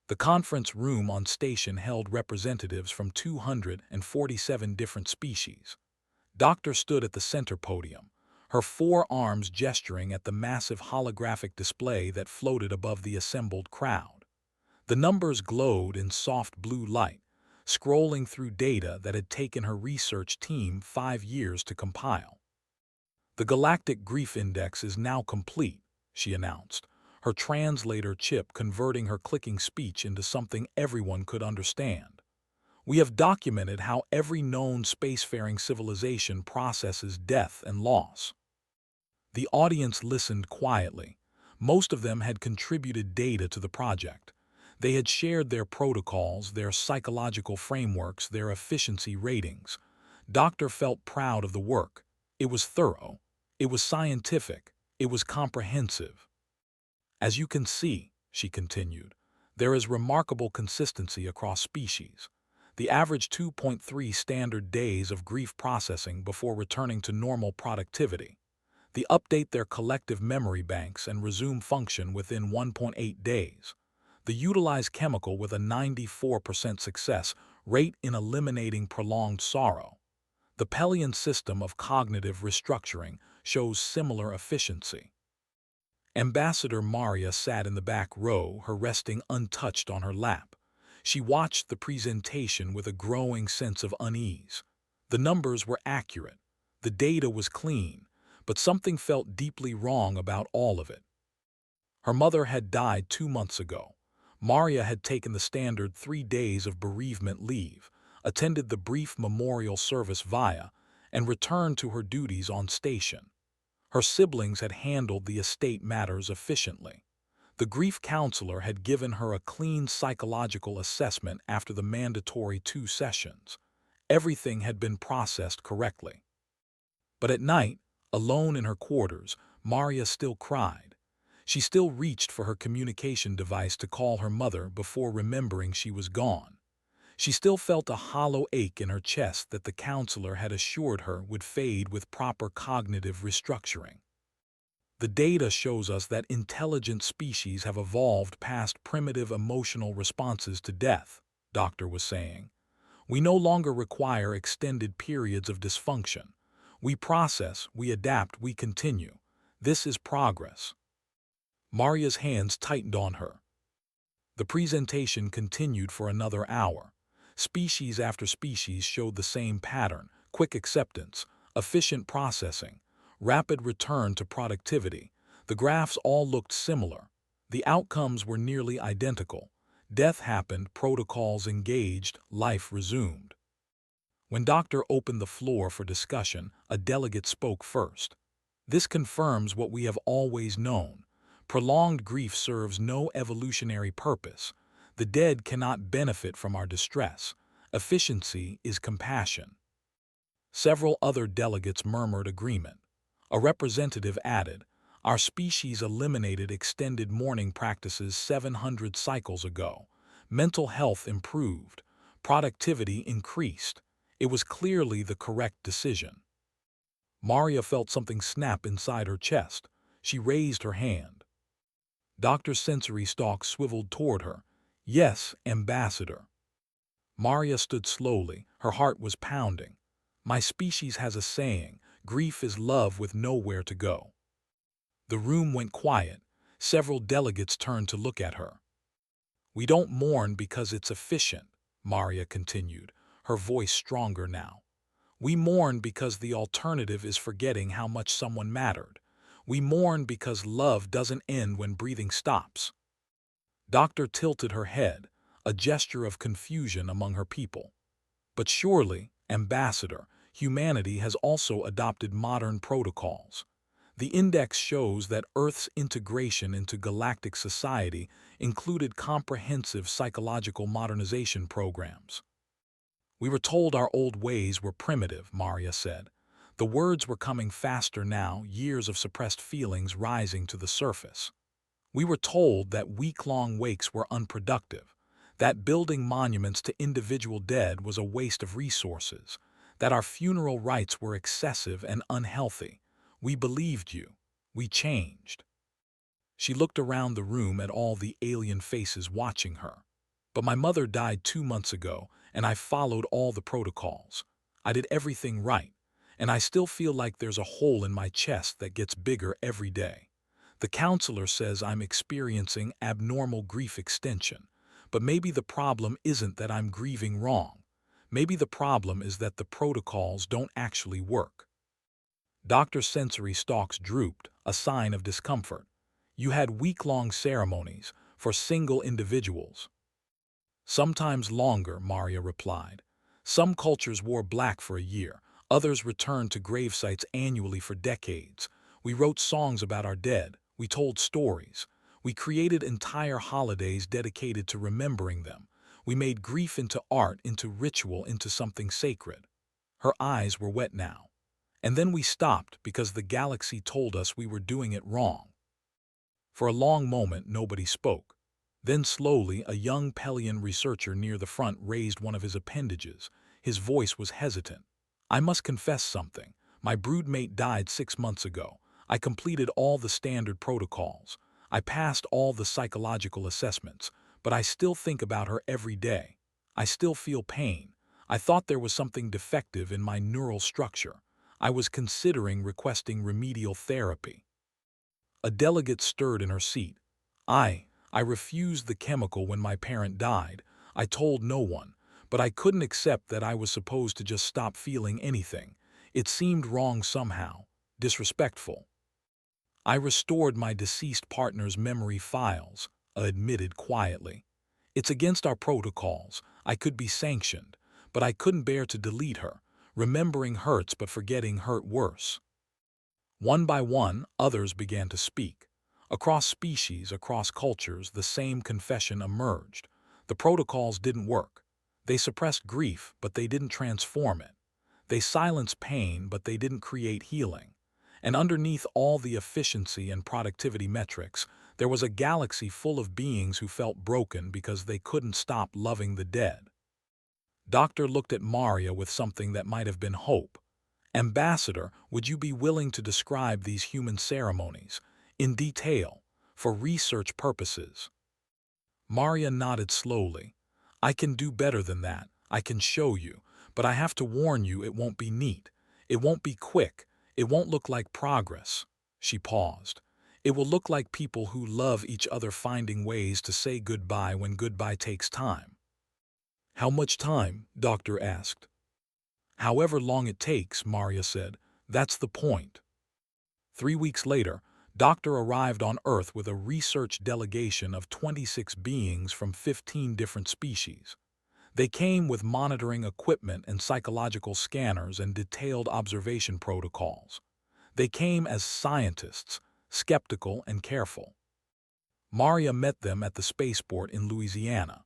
The conference room on station held representatives from 247 different species. Doctor stood at the center podium, her four arms gesturing at the massive holographic display that floated above the assembled crowd. The numbers glowed in soft blue light, scrolling through data that had taken her research team 5 years to compile. The Galactic Grief Index is now complete, she announced, her translator chip converting her clicking speech into something everyone could understand. We have documented how every known spacefaring civilization processes death and loss. The audience listened quietly. Most of them had contributed data to the project. They had shared their protocols, their psychological frameworks, their efficiency ratings. Doctor felt proud of the work. It was thorough. It was scientific. It was comprehensive. As you can see, she continued, there is remarkable consistency across species. The average 2.3 standard days of grief processing before returning to normal productivity. They update their collective memory banks and resume function within 1.8 days. They utilize chemical with a 94% success rate in eliminating prolonged sorrow. The Pelian system of cognitive restructuring shows similar efficiency. Ambassador Maria sat in the back row, her resting untouched on her lap. She watched the presentation with a growing sense of unease. The numbers were accurate. The data was clean, but something felt deeply wrong about all of it. Her mother had died 2 months ago. Maria had taken the standard 3 days of bereavement leave, attended the brief memorial service and returned to her duties on station. Her siblings had handled the estate matters efficiently. The grief counselor had given her a clean psychological assessment after the mandatory 2 sessions. Everything had been processed correctly. But at night, alone in her quarters, Maria still cried. She still reached for her communication device to call her mother before remembering she was gone. She still felt a hollow ache in her chest that the counselor had assured her would fade with proper cognitive restructuring. The data shows us that intelligent species have evolved past primitive emotional responses to death, Doctor was saying. We no longer require extended periods of dysfunction. We process, we adapt, we continue. This is progress. Maria's hands tightened on her. The presentation continued for another hour. Species after species showed the same pattern: quick acceptance, efficient processing, rapid return to productivity. The graphs all looked similar. The outcomes were nearly identical. Death happened, protocols engaged, life resumed. When Doctor opened the floor for discussion, a delegate spoke first. This confirms what we have always known. Prolonged grief serves no evolutionary purpose. The dead cannot benefit from our distress. Efficiency is compassion. Several other delegates murmured agreement. A representative added, "Our species eliminated extended mourning practices 700 cycles ago. Mental health improved. Productivity increased. It was clearly the correct decision." Maria felt something snap inside her chest. She raised her hand. Dr. Sensory Stalk swiveled toward her. "Yes, Ambassador." Maria stood slowly. Her heart was pounding. My species has a saying, grief is love with nowhere to go. The room went quiet. Several delegates turned to look at her. We don't mourn because it's efficient, Maria continued, her voice stronger now. We mourn because the alternative is forgetting how much someone mattered. We mourn because love doesn't end when breathing stops. Doctor tilted her head, a gesture of confusion among her people. But surely, Ambassador, humanity has also adopted modern protocols. The index shows that Earth's integration into galactic society included comprehensive psychological modernization programs. We were told our old ways were primitive, Maria said. The words were coming faster now, years of suppressed feelings rising to the surface. We were told that week-long wakes were unproductive, that building monuments to individual dead was a waste of resources, that our funeral rites were excessive and unhealthy. We believed you. We changed. She looked around the room at all the alien faces watching her. But my mother died 2 months ago, and I followed all the protocols. I did everything right, and I still feel like there's a hole in my chest that gets bigger every day. The counselor says I'm experiencing abnormal grief extension, but maybe the problem isn't that I'm grieving wrong. Maybe the problem is that the protocols don't actually work. Dr. Sensory stalks drooped, a sign of discomfort. You had week-long ceremonies for single individuals. Sometimes longer, Maria replied. Some cultures wore black for a year. Others returned to gravesites annually for decades. We wrote songs about our dead. We told stories. We created entire holidays dedicated to remembering them. We made grief into art, into ritual, into something sacred. Her eyes were wet now. And then we stopped because the galaxy told us we were doing it wrong. For a long moment, nobody spoke. Then slowly, a young Pelian researcher near the front raised one of his appendages. His voice was hesitant. I must confess something. My broodmate died 6 months ago. I completed all the standard protocols. I passed all the psychological assessments, but I still think about her every day. I still feel pain. I thought there was something defective in my neural structure. I was considering requesting remedial therapy. A delegate stirred in her seat. I refused the chemical when my parent died. I told no one, but I couldn't accept that I was supposed to just stop feeling anything. It seemed wrong somehow, disrespectful. I restored my deceased partner's memory files, admitted quietly. It's against our protocols. I could be sanctioned, but I couldn't bear to delete her. Remembering hurts, but forgetting hurt worse. One by one, others began to speak. Across species, across cultures, the same confession emerged. The protocols didn't work. They suppressed grief, but they didn't transform it. They silenced pain, but they didn't create healing. And underneath all the efficiency and productivity metrics, there was a galaxy full of beings who felt broken because they couldn't stop loving the dead. Doctor looked at Maria with something that might have been hope. Ambassador, would you be willing to describe these human ceremonies in detail for research purposes? Maria nodded slowly. I can do better than that. I can show you, but I have to warn you it won't be neat. It won't be quick. It won't look like progress. She paused. It will look like people who love each other finding ways to say goodbye when goodbye takes time. How much time? Doctor asked. However long it takes, Maria said. That's the point. 3 weeks later, Doctor arrived on Earth with a research delegation of 26 beings from 15 different species. They came with monitoring equipment and psychological scanners and detailed observation protocols. They came as scientists, skeptical and careful. Maria met them at the spaceport in Louisiana.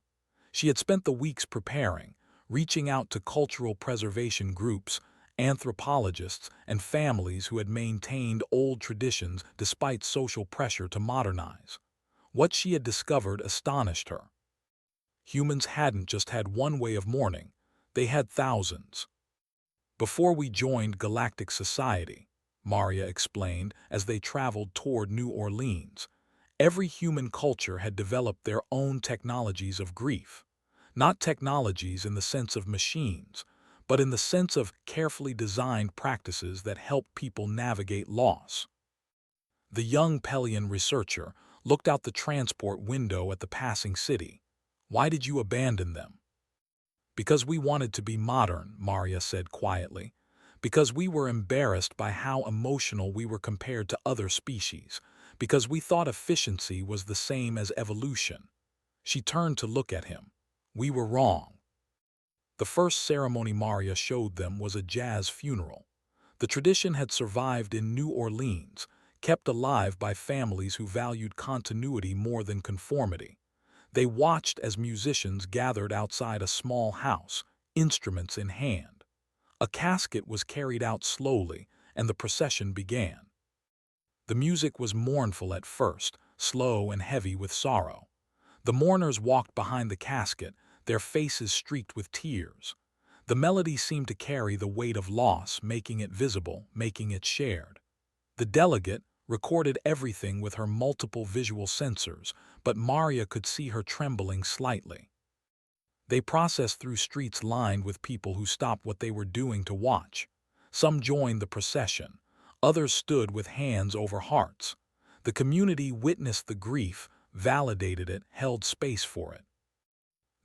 She had spent the weeks preparing, reaching out to cultural preservation groups, anthropologists, and families who had maintained old traditions despite social pressure to modernize. What she had discovered astonished her. Humans hadn't just had one way of mourning, they had thousands. Before we joined Galactic Society, Maria explained as they traveled toward New Orleans, every human culture had developed their own technologies of grief. Not technologies in the sense of machines, but in the sense of carefully designed practices that help people navigate loss. The young Pelian researcher looked out the transport window at the passing city. Why did you abandon them? Because we wanted to be modern, Maria said quietly. Because we were embarrassed by how emotional we were compared to other species. Because we thought efficiency was the same as evolution. She turned to look at him. We were wrong. The first ceremony Maria showed them was a jazz funeral. The tradition had survived in New Orleans, kept alive by families who valued continuity more than conformity. They watched as musicians gathered outside a small house, instruments in hand. A casket was carried out slowly, and the procession began. The music was mournful at first, slow and heavy with sorrow. The mourners walked behind the casket, their faces streaked with tears. The melody seemed to carry the weight of loss, making it visible, making it shared. The delegate recorded everything with her multiple visual sensors, but Maria could see her trembling slightly. They processed through streets lined with people who stopped what they were doing to watch. Some joined the procession. Others stood with hands over hearts. The community witnessed the grief, validated it, held space for it.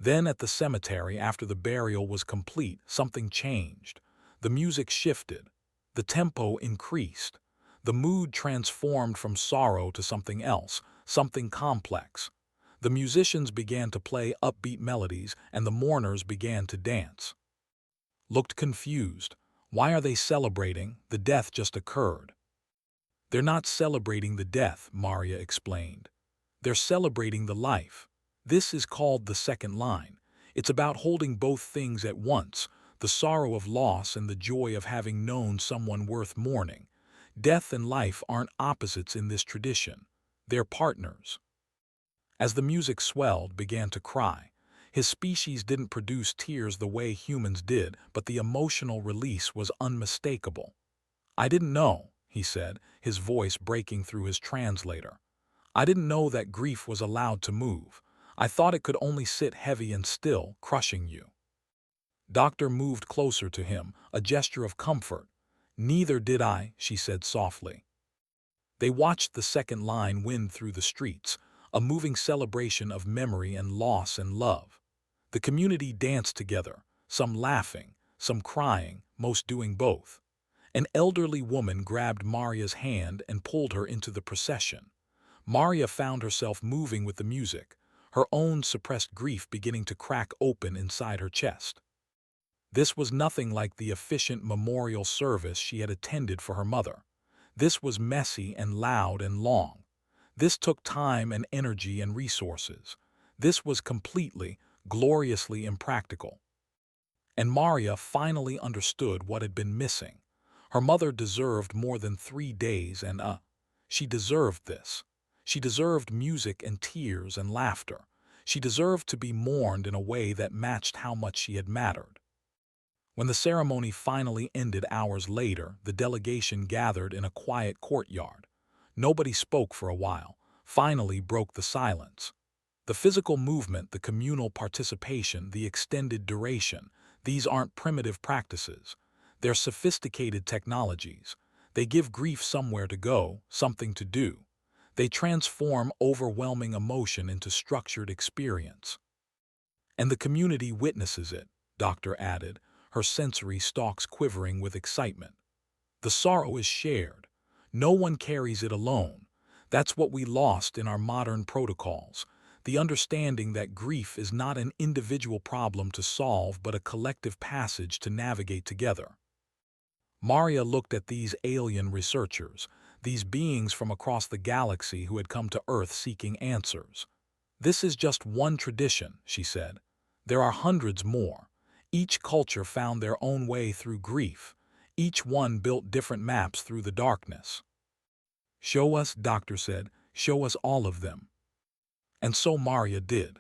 Then at the cemetery, after the burial was complete, something changed. The music shifted. The tempo increased. The mood transformed from sorrow to something else, something complex. The musicians began to play upbeat melodies, and the mourners began to dance. Looked confused. Why are they celebrating? The death just occurred. They're not celebrating the death, Maria explained. They're celebrating the life. This is called the second line. It's about holding both things at once, the sorrow of loss and the joy of having known someone worth mourning. Death and life aren't opposites in this tradition. They're partners. As the music swelled, began to cry. His species didn't produce tears the way humans did, but the emotional release was unmistakable. I didn't know, he said, his voice breaking through his translator. I didn't know that grief was allowed to move. I thought it could only sit heavy and still, crushing you. Doctor moved closer to him, a gesture of comfort. Neither did I, she said softly. They watched the second line wind through the streets, a moving celebration of memory and loss and love. The community danced together, some laughing, some crying, most doing both. An elderly woman grabbed Maria's hand and pulled her into the procession. Maria found herself moving with the music, her own suppressed grief beginning to crack open inside her chest. This was nothing like the efficient memorial service she had attended for her mother. This was messy and loud and long. This took time and energy and resources. This was completely, gloriously impractical. And Maria finally understood what had been missing. Her mother deserved more than 3 days and she deserved this. She deserved music and tears and laughter. She deserved to be mourned in a way that matched how much she had mattered. When the ceremony finally ended hours later, the delegation gathered in a quiet courtyard. Nobody spoke for a while. Finally broke the silence. The physical movement, the communal participation, the extended duration, these aren't primitive practices. They're sophisticated technologies. They give grief somewhere to go, something to do. They transform overwhelming emotion into structured experience. And the community witnesses it, Doctor added, her sensory stalks quivering with excitement. The sorrow is shared. No one carries it alone. That's what we lost in our modern protocols, the understanding that grief is not an individual problem to solve but a collective passage to navigate together. Maria looked at these alien researchers, these beings from across the galaxy who had come to Earth seeking answers. This is just one tradition, she said. There are hundreds more. Each culture found their own way through grief. Each one built different maps through the darkness. Show us, Doctor said, show us all of them. And so Maria did.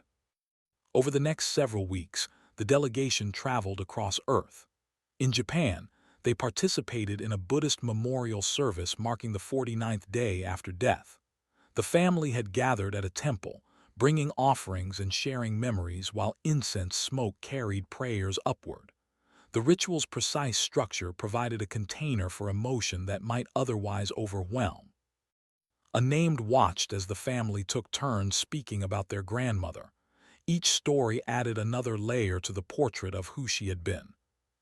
Over the next several weeks, the delegation traveled across Earth. In Japan, they participated in a Buddhist memorial service marking the 49th day after death. The family had gathered at a temple, bringing offerings and sharing memories while incense smoke carried prayers upward. The ritual's precise structure provided a container for emotion that might otherwise overwhelm. A named watched as the family took turns speaking about their grandmother. Each story added another layer to the portrait of who she had been.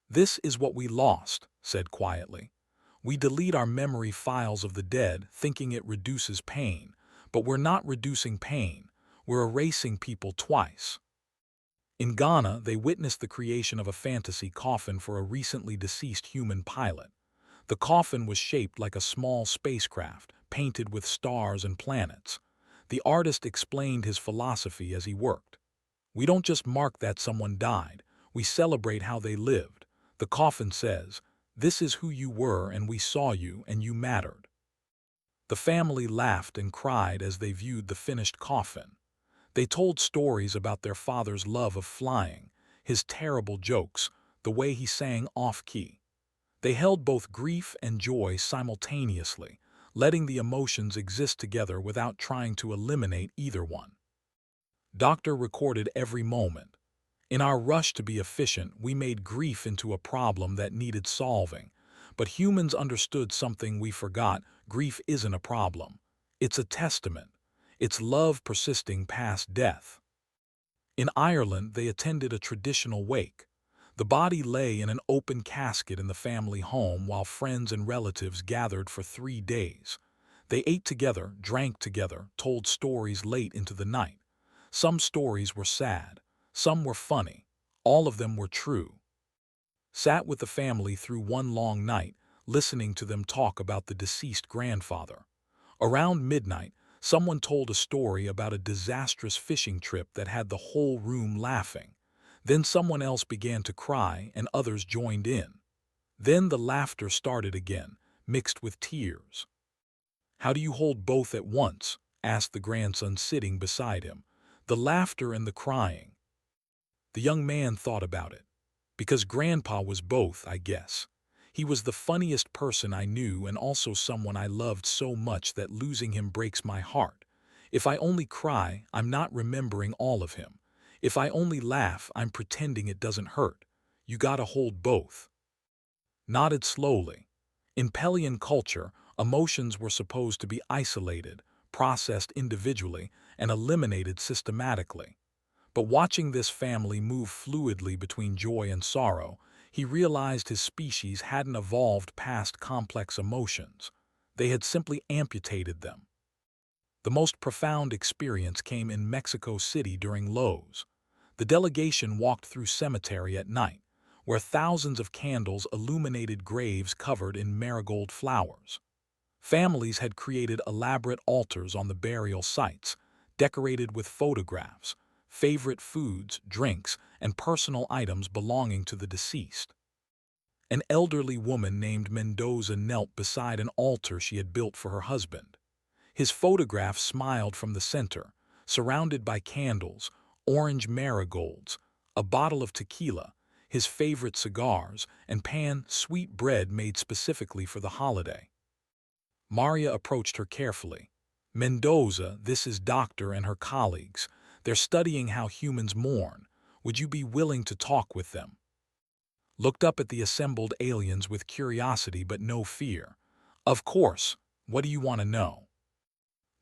This is what we lost, said quietly. We delete our memory files of the dead, thinking it reduces pain. But we're not reducing pain. We're erasing people twice. In Ghana, they witnessed the creation of a fantasy coffin for a recently deceased human pilot. The coffin was shaped like a small spacecraft, painted with stars and planets. The artist explained his philosophy as he worked. We don't just mark that someone died, we celebrate how they lived. The coffin says, "This is who you were and we saw you and you mattered." The family laughed and cried as they viewed the finished coffin. They told stories about their father's love of flying, his terrible jokes, the way he sang off-key. They held both grief and joy simultaneously, letting the emotions exist together without trying to eliminate either one. Doctor recorded every moment. In our rush to be efficient, we made grief into a problem that needed solving. But humans understood something we forgot: grief isn't a problem. It's a testament. It's love persisting past death. In Ireland, they attended a traditional wake. The body lay in an open casket in the family home while friends and relatives gathered for 3 days. They ate together, drank together, told stories late into the night. Some stories were sad, some were funny, all of them were true. Sat with the family through one long night, listening to them talk about the deceased grandfather. Around midnight, someone told a story about a disastrous fishing trip that had the whole room laughing. Then someone else began to cry and others joined in. Then the laughter started again, mixed with tears. "How do you hold both at once?" asked the grandson sitting beside him. "The laughter and the crying." The young man thought about it. "Because Grandpa was both, I guess. He was the funniest person I knew and also someone I loved so much that losing him breaks my heart. If I only cry, I'm not remembering all of him. If I only laugh, I'm pretending it doesn't hurt. You gotta hold both." Nodded slowly. In Pelian culture, emotions were supposed to be isolated, processed individually, and eliminated systematically. But watching this family move fluidly between joy and sorrow, he realized his species hadn't evolved past complex emotions. They had simply amputated them. The most profound experience came in Mexico City during Lowe's. The delegation walked through cemetery at night, where thousands of candles illuminated graves covered in marigold flowers. Families had created elaborate altars on the burial sites, decorated with photographs, favorite foods, drinks, and personal items belonging to the deceased. An elderly woman named Mendoza knelt beside an altar she had built for her husband. His photograph smiled from the center, surrounded by candles, orange marigolds, a bottle of tequila, his favorite cigars, and sweet bread made specifically for the holiday. Maria approached her carefully. "Mendoza, this is Doctor and her colleagues. They're studying how humans mourn. Would you be willing to talk with them?" Looked up at the assembled aliens with curiosity but no fear. "Of course. What do you want to know?"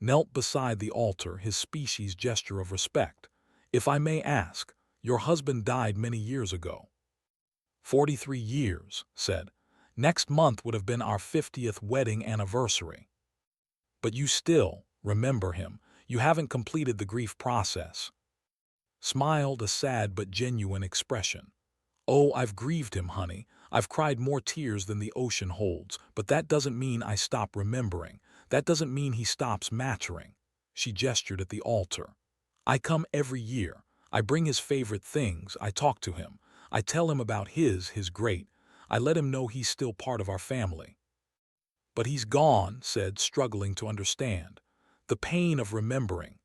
Knelt beside the altar, his species gesture of respect. "If I may ask, your husband died many years ago." 43 years, said. "Next month would have been our 50th wedding anniversary." "But you still remember him. You haven't completed the grief process." Smiled a sad but genuine expression. "Oh, I've grieved him, honey. I've cried more tears than the ocean holds, but that doesn't mean I stop remembering. That doesn't mean he stops mattering." She gestured at the altar. "I come every year. I bring his favorite things. I talk to him. I tell him about his great. I let him know he's still part of our family." "But he's gone," said, struggling to understand. "The pain of remembering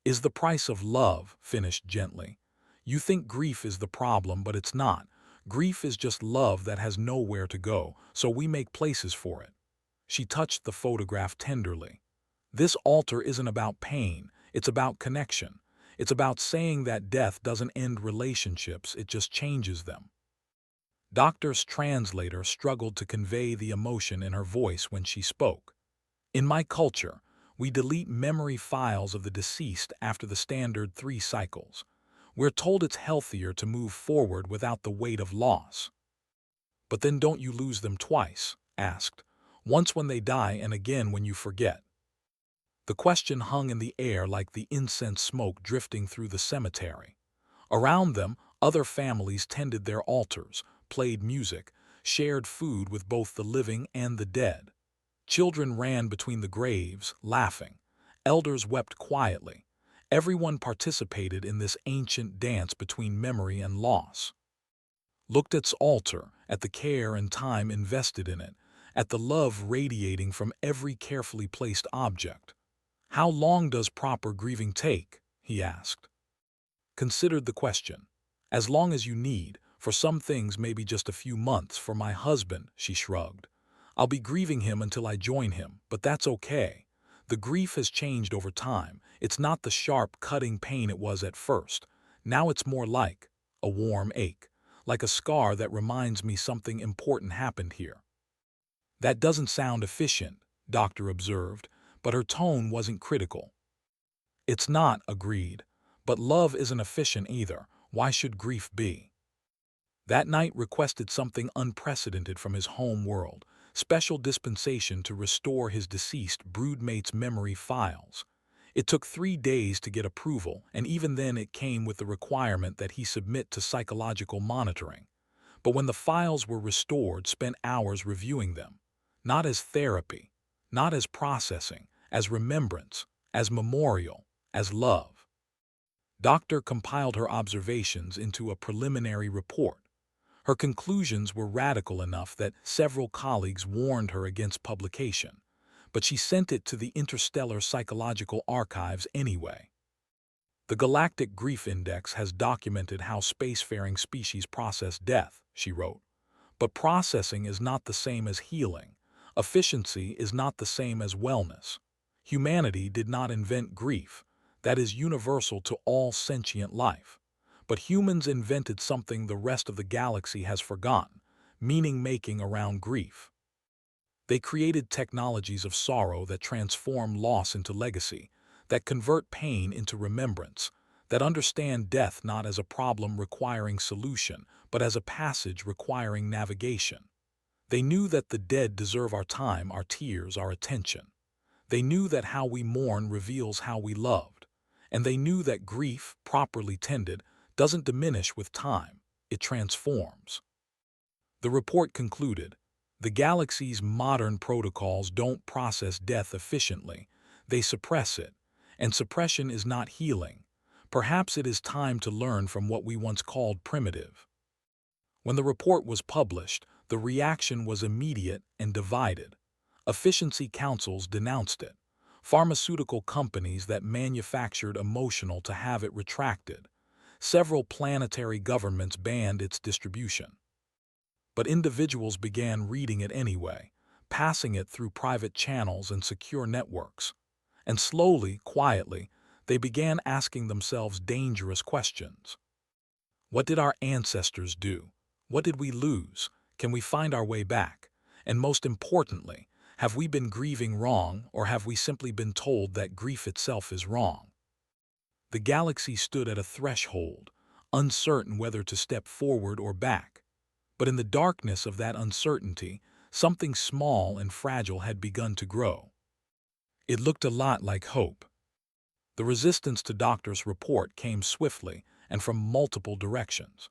is the price of love," finished gently. "You think grief is the problem, but it's not. Grief is just love that has nowhere to go, so we make places for it." She touched the photograph tenderly. "This altar isn't about pain, it's about connection. It's about saying that death doesn't end relationships, it just changes them." Doctor's translator struggled to convey the emotion in her voice when she spoke. "In my culture, we delete memory files of the deceased after the standard 3 cycles. We're told it's healthier to move forward without the weight of loss." "But then don't you lose them twice?" asked. "Once when they die and again when you forget?" The question hung in the air like the incense smoke drifting through the cemetery. Around them, other families tended their altars, played music, shared food with both the living and the dead. Children ran between the graves, laughing. Elders wept quietly. Everyone participated in this ancient dance between memory and loss. Looked at its altar, at the care and time invested in it, at the love radiating from every carefully placed object. "How long does proper grieving take?" he asked. Considered the question. "As long as you need. For some things maybe just a few months. For my husband," she shrugged. "I'll be grieving him until I join him, but that's okay. The grief has changed over time. It's not the sharp, cutting pain it was at first. Now it's more like a warm ache, like a scar that reminds me something important happened here. That doesn't sound efficient, Doctor observed, but her tone wasn't critical. It's not, agreed, but love isn't efficient either. Why should grief be? That night requested something unprecedented from his home world, special dispensation to restore his deceased broodmate's memory files. It took 3 days to get approval, and even then it came with the requirement that he submit to psychological monitoring. But when the files were restored, spent hours reviewing them. Not as therapy, not as processing, as remembrance, as memorial, as love. Doctor compiled her observations into a preliminary report. Her conclusions were radical enough that several colleagues warned her against publication, but she sent it to the Interstellar Psychological Archives anyway. The Galactic Grief Index has documented how spacefaring species process death, she wrote. But processing is not the same as healing. Efficiency is not the same as wellness. Humanity did not invent grief. That is universal to all sentient life. But humans invented something the rest of the galaxy has forgotten, meaning-making around grief. They created technologies of sorrow that transform loss into legacy, that convert pain into remembrance, that understand death not as a problem requiring solution, but as a passage requiring navigation. They knew that the dead deserve our time, our tears, our attention. They knew that how we mourn reveals how we loved. And they knew that grief, properly tended, doesn't diminish with time, it transforms. The report concluded, the galaxy's modern protocols don't process death efficiently, they suppress it, and suppression is not healing. Perhaps it is time to learn from what we once called primitive. When the report was published, the reaction was immediate and divided. Efficiency councils denounced it. Pharmaceutical companies that manufactured emotional to have it retracted. Several planetary governments banned its distribution. But individuals began reading it anyway, passing it through private channels and secure networks. And slowly, quietly, they began asking themselves dangerous questions. What did our ancestors do? What did we lose? Can we find our way back? And most importantly, have we been grieving wrong, or have we simply been told that grief itself is wrong? The galaxy stood at a threshold, uncertain whether to step forward or back. But in the darkness of that uncertainty, something small and fragile had begun to grow. It looked a lot like hope. The resistance to Doctor's report came swiftly and from multiple directions.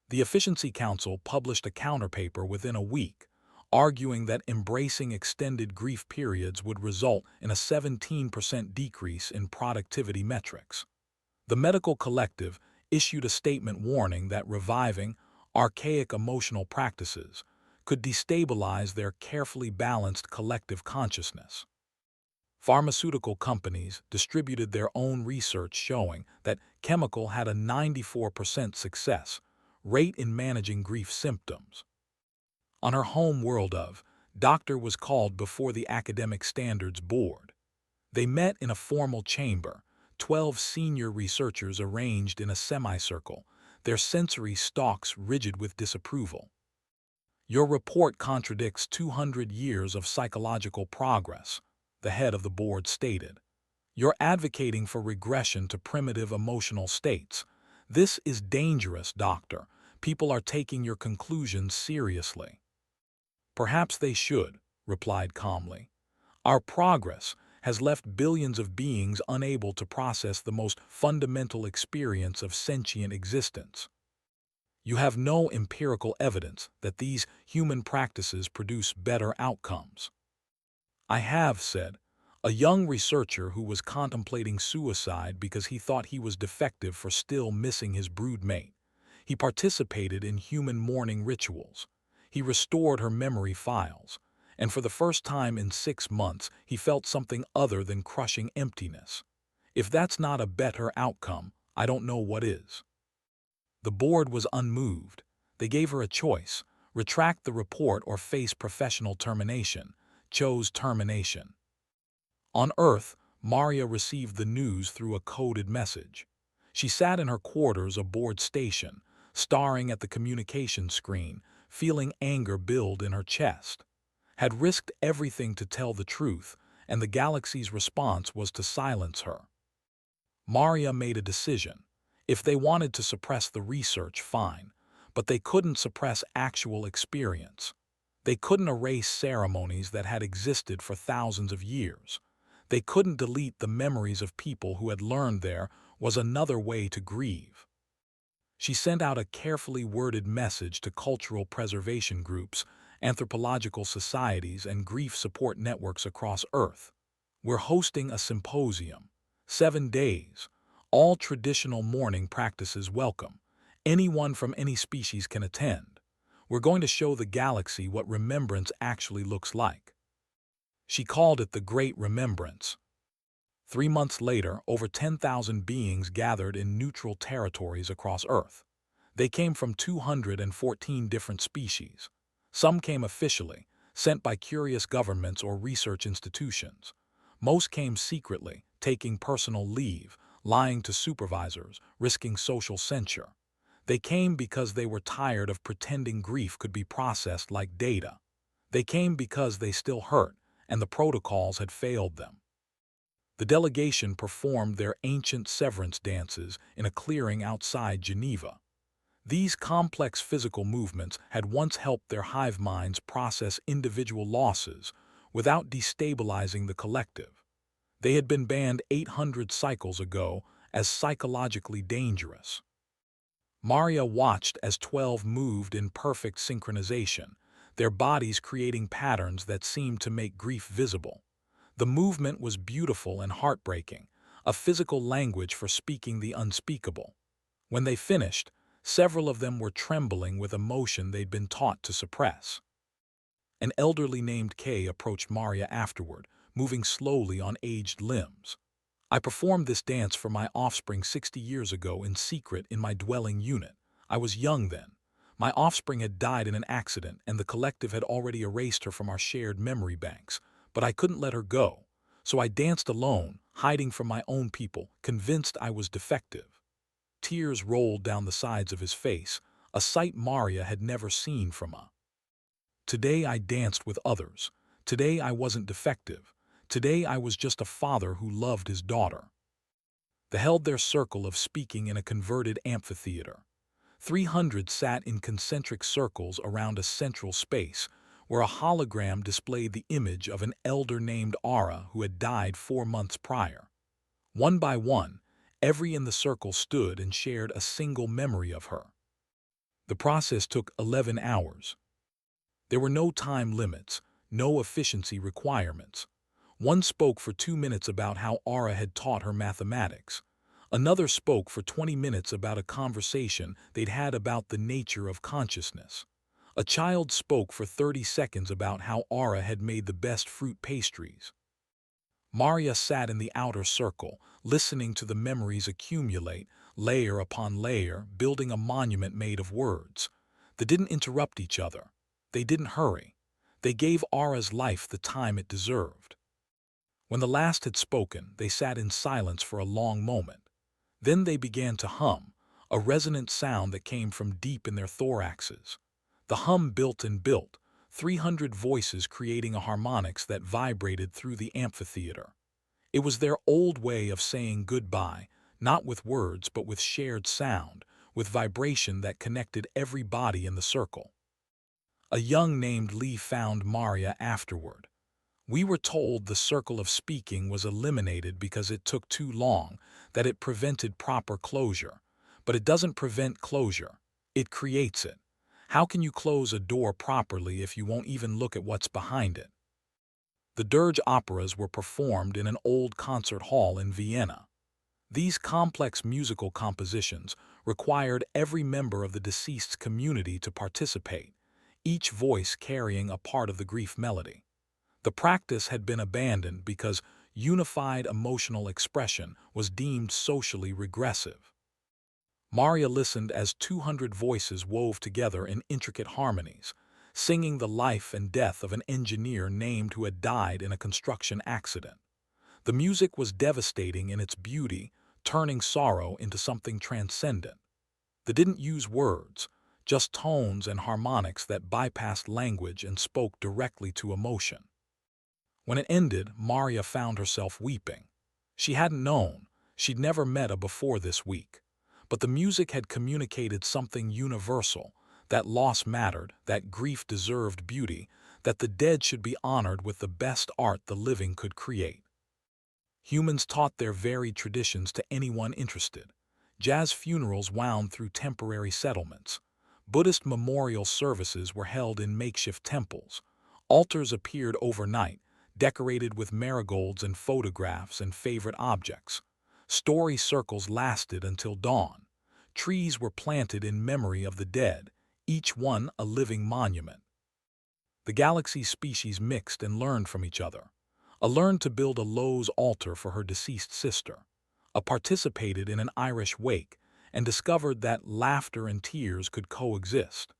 The Efficiency Council published a counterpaper within a week, arguing that embracing extended grief periods would result in a 17% decrease in productivity metrics. The Medical Collective issued a statement warning that reviving archaic emotional practices could destabilize their carefully balanced collective consciousness. Pharmaceutical companies distributed their own research showing that chemical had a 94% success rate in managing grief symptoms. On her home world of, Doctor was called before the Academic Standards Board. They met in a formal chamber, 12 senior researchers arranged in a semicircle, their sensory stalks rigid with disapproval. Your report contradicts 200 years of psychological progress, the head of the board stated. You're advocating for regression to primitive emotional states. This is dangerous, Doctor. People are taking your conclusions seriously. Perhaps they should, replied calmly. Our progress has left billions of beings unable to process the most fundamental experience of sentient existence. You have no empirical evidence that these human practices produce better outcomes. I have, said, a young researcher who was contemplating suicide because he thought he was defective for still missing his broodmate. He participated in human mourning rituals. He restored her memory files. And for the first time in 6 months, he felt something other than crushing emptiness. If that's not a better outcome, I don't know what is. The board was unmoved. They gave her a choice: retract the report or face professional termination. Chose termination. On Earth, Maria received the news through a coded message. She sat in her quarters aboard station, staring at the communication screen, feeling anger build in her chest. Had risked everything to tell the truth, and the galaxy's response was to silence her. Maria made a decision. If they wanted to suppress the research, fine, but they couldn't suppress actual experience. They couldn't erase ceremonies that had existed for thousands of years. They couldn't delete the memories of people who had learned there was another way to grieve. She sent out a carefully worded message to cultural preservation groups, anthropological societies, and grief support networks across Earth. We're hosting a symposium. 7 days. All traditional mourning practices welcome. Anyone from any species can attend. We're going to show the galaxy what remembrance actually looks like. She called it the Great Remembrance. 3 months later, over 10,000 beings gathered in neutral territories across Earth. They came from 214 different species. Some came officially, sent by curious governments or research institutions. Most came secretly, taking personal leave, lying to supervisors, risking social censure. They came because they were tired of pretending grief could be processed like data. They came because they still hurt, and the protocols had failed them. The delegation performed their ancient severance dances in a clearing outside Geneva. These complex physical movements had once helped their hive minds process individual losses without destabilizing the collective. They had been banned 800 cycles ago as psychologically dangerous. Maria watched as 12 moved in perfect synchronization, their bodies creating patterns that seemed to make grief visible. The movement was beautiful and heartbreaking, a physical language for speaking the unspeakable. When they finished, several of them were trembling with emotion they'd been taught to suppress. An elderly named Kay approached Maria afterward, moving slowly on aged limbs. I performed this dance for my offspring 60 years ago in secret in my dwelling unit. I was young then. My offspring had died in an accident, and the collective had already erased her from our shared memory banks. But I couldn't let her go. So I danced alone, hiding from my own people, convinced I was defective. Tears rolled down the sides of his face, a sight Maria had never seen from her. Today I danced with others. Today I wasn't defective. Today I was just a father who loved his daughter. They held their circle of speaking in a converted amphitheater. 300 sat in concentric circles around a central space, where a hologram displayed the image of an elder named Ara who had died 4 months prior. One by one, every in the circle stood and shared a single memory of her. The process took 11 hours. There were no time limits, no efficiency requirements. One spoke for 2 minutes about how Ara had taught her mathematics. Another spoke for 20 minutes about a conversation they'd had about the nature of consciousness. A child spoke for 30 seconds about how Ara had made the best fruit pastries. Maria sat in the outer circle, listening to the memories accumulate, layer upon layer, building a monument made of words. They didn't interrupt each other. They didn't hurry. They gave Ara's life the time it deserved. When the last had spoken, they sat in silence for a long moment. Then they began to hum, a resonant sound that came from deep in their thoraxes. The hum built and built, 300 voices creating a harmonics that vibrated through the amphitheater. It was their old way of saying goodbye, not with words but with shared sound, with vibration that connected every body in the circle. A young named Lee found Maria afterward. We were told the circle of speaking was eliminated because it took too long, that it prevented proper closure. But it doesn't prevent closure. It creates it. How can you close a door properly if you won't even look at what's behind it? The dirge operas were performed in an old concert hall in Vienna. These complex musical compositions required every member of the deceased's community to participate, each voice carrying a part of the grief melody. The practice had been abandoned because unified emotional expression was deemed socially regressive. Maria listened as 200 voices wove together in intricate harmonies, singing the life and death of an engineer named who had died in a construction accident. The music was devastating in its beauty, turning sorrow into something transcendent. They didn't use words, just tones and harmonics that bypassed language and spoke directly to emotion. When it ended, Maria found herself weeping. She hadn't known. She'd never met a before this week. But the music had communicated something universal, that loss mattered, that grief deserved beauty, that the dead should be honored with the best art the living could create. Humans taught their varied traditions to anyone interested. Jazz funerals wound through temporary settlements. Buddhist memorial services were held in makeshift temples. Altars appeared overnight, decorated with marigolds and photographs and favorite objects. Story circles lasted until dawn. Trees were planted in memory of the dead, each one a living monument. The galaxy's species mixed and learned from each other. A learned to build a Lowe's altar for her deceased sister. A participated in an Irish wake and discovered that laughter and tears could coexist.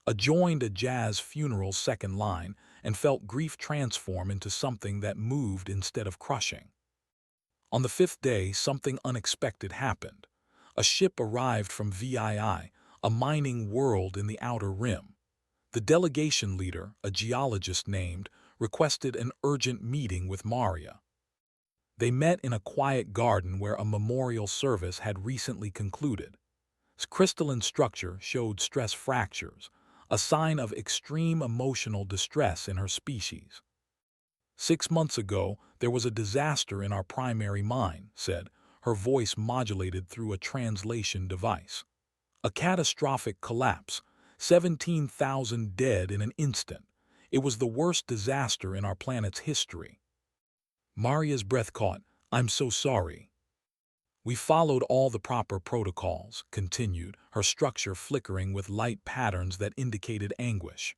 A joined a jazz funeral's second line and felt grief transform into something that moved instead of crushing. On the fifth day, something unexpected happened. A ship arrived from VII, a mining world in the outer rim. The delegation leader, a geologist named, requested an urgent meeting with Maria. They met in a quiet garden where a memorial service had recently concluded. Its crystalline structure showed stress fractures, a sign of extreme emotional distress in her species. 6 months ago, there was a disaster in our primary mine, said, her voice modulated through a translation device. A catastrophic collapse, 17,000 dead in an instant. It was the worst disaster in our planet's history. Maria's breath caught. I'm so sorry. We followed all the proper protocols, continued, her structure flickering with light patterns that indicated anguish.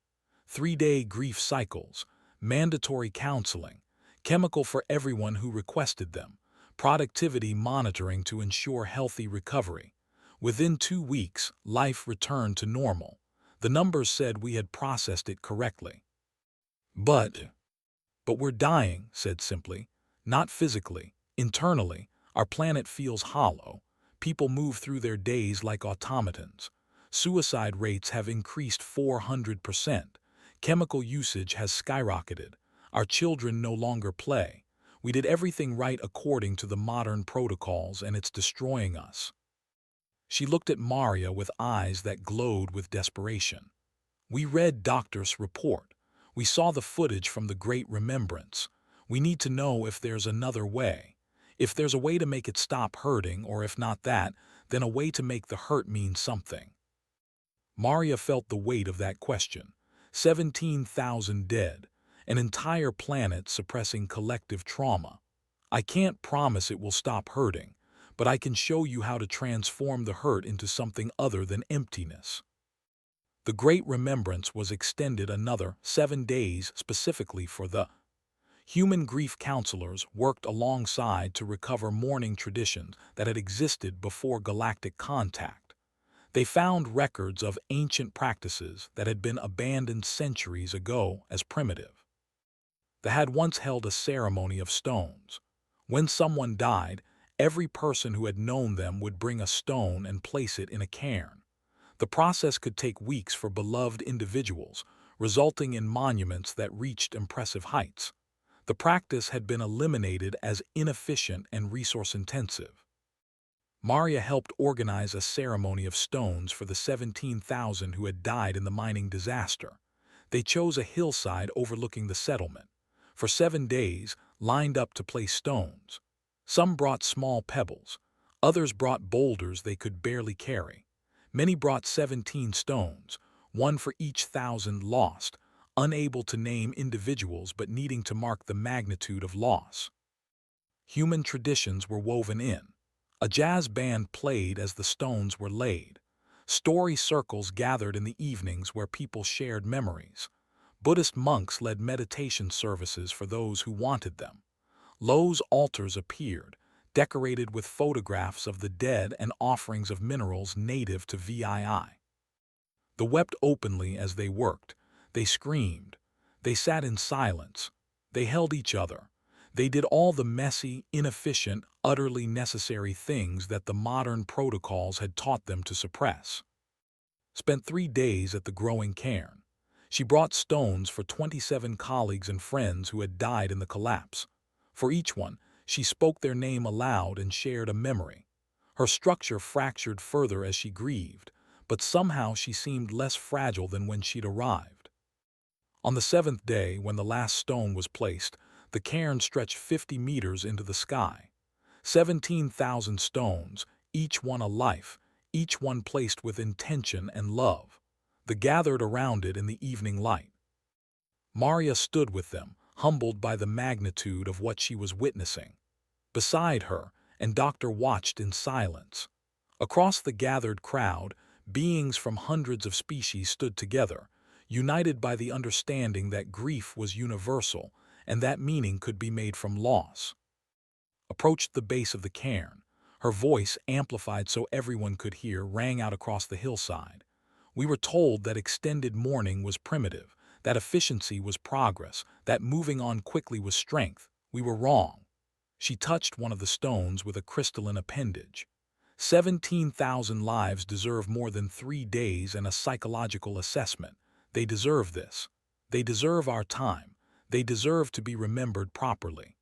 3-day grief cycles, mandatory counseling, chemical for everyone who requested them, productivity monitoring to ensure healthy recovery. Within 2 weeks, life returned to normal. The numbers said we had processed it correctly. But we're dying, said simply. Not physically, internally. Our planet feels hollow. People move through their days like automatons. Suicide rates have increased 400%. Chemical usage has skyrocketed. Our children no longer play. We did everything right according to the modern protocols, and it's destroying us. She looked at Maria with eyes that glowed with desperation. We read Doctor's report. We saw the footage from the Great Remembrance. We need to know if there's another way. If there's a way to make it stop hurting, or if not that, then a way to make the hurt mean something. Maria felt the weight of that question. 17,000 dead, an entire planet suppressing collective trauma. I can't promise it will stop hurting, but I can show you how to transform the hurt into something other than emptiness. The Great Remembrance was extended another 7 days specifically for the human grief counselors worked alongside to recover mourning traditions that had existed before galactic contact. They found records of ancient practices that had been abandoned centuries ago as primitive. They had once held a ceremony of stones. When someone died, every person who had known them would bring a stone and place it in a cairn. The process could take weeks for beloved individuals, resulting in monuments that reached impressive heights. The practice had been eliminated as inefficient and resource-intensive. Maria helped organize a ceremony of stones for the 17,000 who had died in the mining disaster. They chose a hillside overlooking the settlement. For 7 days, lined up to place stones. Some brought small pebbles. Others brought boulders they could barely carry. Many brought 17 stones, one for each 1,000 lost, unable to name individuals but needing to mark the magnitude of loss. Human traditions were woven in. A jazz band played as the stones were laid. Story circles gathered in the evenings where people shared memories. Buddhist monks led meditation services for those who wanted them. Lowe's altars appeared, decorated with photographs of the dead and offerings of minerals native to VII. They wept openly as they worked. They screamed. They sat in silence. They held each other. They did all the messy, inefficient, utterly necessary things that the modern protocols had taught them to suppress. Spent 3 days at the growing cairn. She brought stones for 27 colleagues and friends who had died in the collapse. For each one, she spoke their name aloud and shared a memory. Her structure fractured further as she grieved, but somehow she seemed less fragile than when she'd arrived. On the 7th day, when the last stone was placed, the cairn stretched 50 meters into the sky. 17,000 stones, each one a life, each one placed with intention and love. They gathered around it in the evening light. Maria stood with them, humbled by the magnitude of what she was witnessing. Beside her, and Doctor watched in silence. Across the gathered crowd, beings from hundreds of species stood together, united by the understanding that grief was universal and that meaning could be made from loss. Approached the base of the cairn. Her voice, amplified so everyone could hear, rang out across the hillside. We were told that extended mourning was primitive, that efficiency was progress, that moving on quickly was strength. We were wrong. She touched one of the stones with a crystalline appendage. 17,000 lives deserve more than 3 days and a psychological assessment. They deserve this. They deserve our time. They deserve to be remembered properly.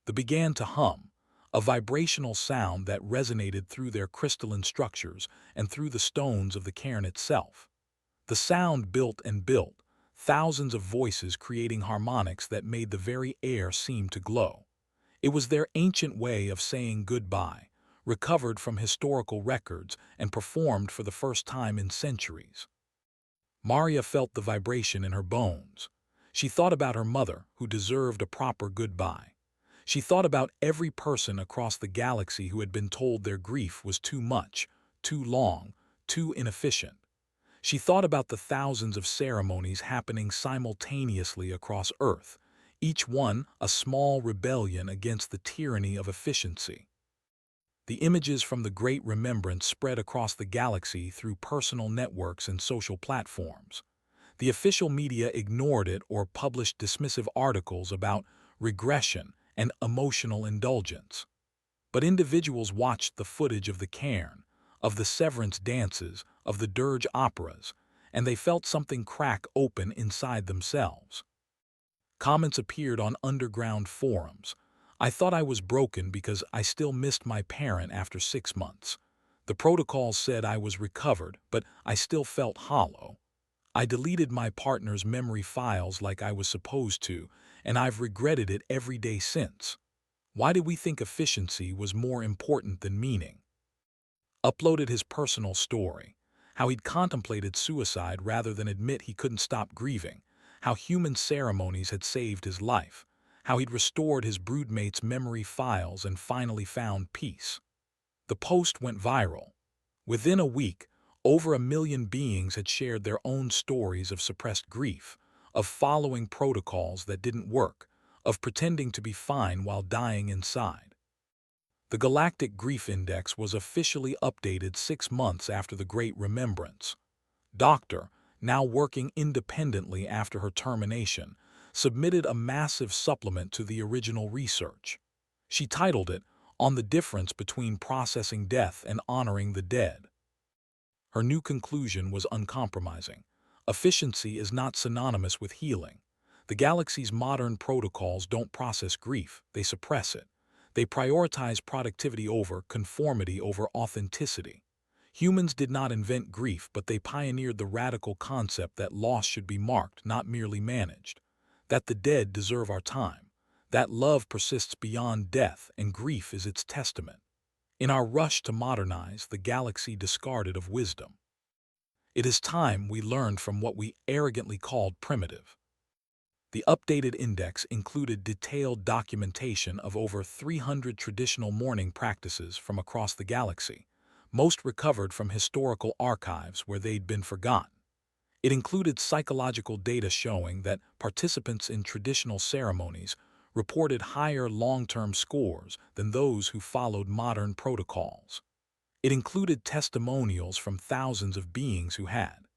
They began to hum, a vibrational sound that resonated through their crystalline structures and through the stones of the cairn itself. The sound built and built, thousands of voices creating harmonics that made the very air seem to glow. It was their ancient way of saying goodbye, recovered from historical records and performed for the first time in centuries. Maria felt the vibration in her bones. She thought about her mother, who deserved a proper goodbye. She thought about every person across the galaxy who had been told their grief was too much, too long, too inefficient. She thought about the thousands of ceremonies happening simultaneously across Earth, each one a small rebellion against the tyranny of efficiency. The images from the Great Remembrance spread across the galaxy through personal networks and social platforms. The official media ignored it or published dismissive articles about regression and emotional indulgence. But individuals watched the footage of the cairn, of the severance dances, of the dirge operas, and they felt something crack open inside themselves. Comments appeared on underground forums. I thought I was broken because I still missed my parent after 6 months. The protocols said I was recovered, but I still felt hollow. I deleted my partner's memory files like I was supposed to, and I've regretted it every day since. Why did we think efficiency was more important than meaning? Uploaded his personal story, how he'd contemplated suicide rather than admit he couldn't stop grieving, how human ceremonies had saved his life, how he'd restored his broodmate's memory files and finally found peace. The post went viral. Within a week, over 1 million beings had shared their own stories of suppressed grief, of following protocols that didn't work, of pretending to be fine while dying inside. The Galactic Grief Index was officially updated 6 months after the Great Remembrance. Doctor, now working independently after her termination, submitted a massive supplement to the original research. She titled it, "On the Difference Between Processing Death and Honoring the Dead." Her new conclusion was uncompromising. Efficiency is not synonymous with healing. The galaxy's modern protocols don't process grief, they suppress it. They prioritize productivity over conformity over authenticity. Humans did not invent grief, but they pioneered the radical concept that loss should be marked, not merely managed. That the dead deserve our time. That love persists beyond death, and grief is its testament. In our rush to modernize, the galaxy discarded of wisdom. It is time we learned from what we arrogantly called primitive. The updated index included detailed documentation of over 300 traditional mourning practices from across the galaxy, most recovered from historical archives where they'd been forgotten. It included psychological data showing that participants in traditional ceremonies reported higher long-term scores than those who followed modern protocols. It included testimonials from thousands of beings who had